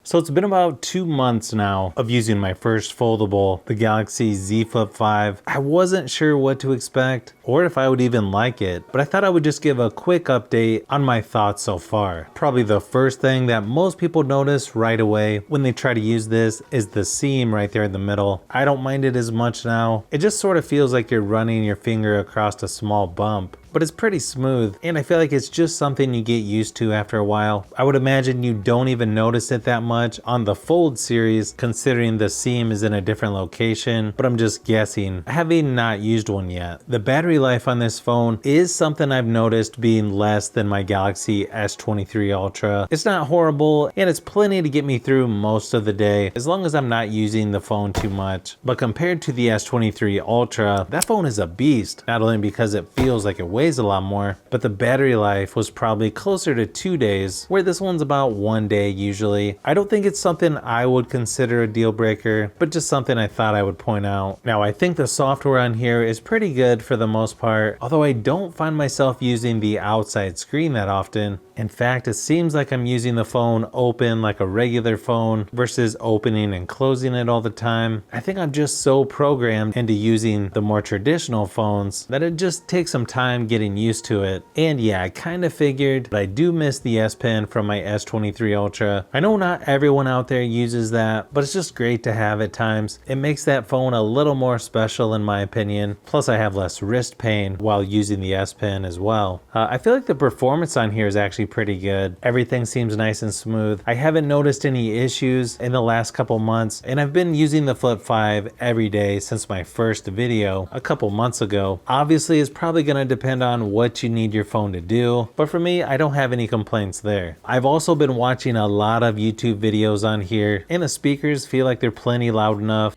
So it's been about 2 months now of using my first foldable, the Galaxy Z Flip 5. I wasn't sure what to expect or if I would even like it, but I thought I would just give a quick update on my thoughts so far. Probably the first thing that most people notice right away when they try to use this is the seam right there in the middle. I don't mind it as much now. It just sort of feels like you're running your finger across a small bump, but it's pretty smooth, and I feel like it's just something you get used to after a while. I would imagine you don't even notice it that much on the Fold series, considering the seam is in a different location, but I'm just guessing, having not used one yet. The battery life on this phone is something I've noticed being less than my Galaxy S23 Ultra. It's not horrible, and it's plenty to get me through most of the day, as long as I'm not using the phone too much. But compared to the S23 Ultra, that phone is a beast, not only because it feels like it weighs a lot more, but the battery life was probably closer to 2 days, where this one's about 1 day usually. I don't think it's something I would consider a deal breaker, but just something I thought I would point out. Now, I think the software on here is pretty good for the most part, although I don't find myself using the outside screen that often. In fact, it seems like I'm using the phone open like a regular phone versus opening and closing it all the time. I think I'm just so programmed into using the more traditional phones that it just takes some time getting used to it. And yeah, I kind of figured, but I do miss the S Pen from my S23 Ultra. I know not everyone out there uses that, but it's just great to have at times. It makes that phone a little more special in my opinion. Plus I have less wrist pain while using the S Pen as well. I feel like the performance on here is actually pretty good. Everything seems nice and smooth. I haven't noticed any issues in the last couple months, and I've been using the Flip 5 every day since my first video a couple months ago. Obviously, it's probably going to depend on what you need your phone to do, but for me, I don't have any complaints there. I've also been watching a lot of YouTube videos on here, and the speakers feel like they're plenty loud enough.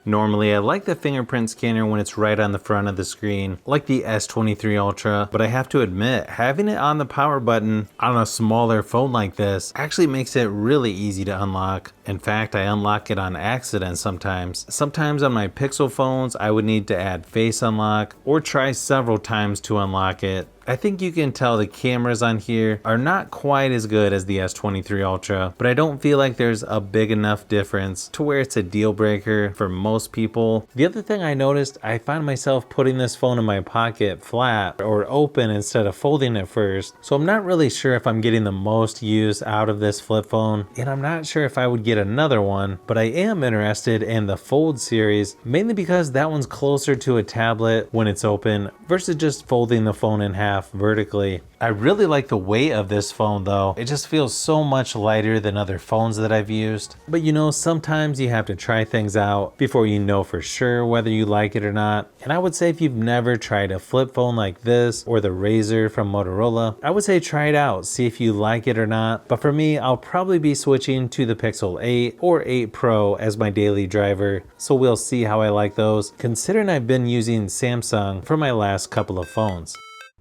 Normally, I like the fingerprint scanner when it's right on the front of the screen, like the S23 Ultra, but I have to admit, having it on the power button on a smaller phone like this actually makes it really easy to unlock. In fact, I unlock it on accident sometimes. Sometimes on my Pixel phones, I would need to add Face Unlock or try several times to unlock it. I think you can tell the cameras on here are not quite as good as the S23 Ultra, but I don't feel like there's a big enough difference to where it's a deal breaker for most people. The other thing I noticed, I find myself putting this phone in my pocket flat or open instead of folding it first. So I'm not really sure if I'm getting the most use out of this flip phone, and I'm not sure if I would get another one, but I am interested in the Fold series, mainly because that one's closer to a tablet when it's open versus just folding the phone in half vertically. I really like the weight of this phone though. It just feels so much lighter than other phones that I've used. But you know, sometimes you have to try things out before you know for sure whether you like it or not. And I would say if you've never tried a flip phone like this or the Razr from Motorola, I would say try it out, see if you like it or not. But for me, I'll probably be switching to the Pixel 8 or 8 Pro as my daily driver. So we'll see how I like those, considering I've been using Samsung for my last couple of phones.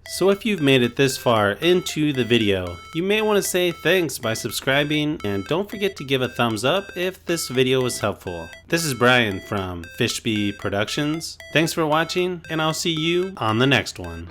So if you've made it this far into the video, you may want to say thanks by subscribing, and don't forget to give a thumbs up if this video was helpful. This is Brian from Fishbee Productions. Thanks for watching, and I'll see you on the next one.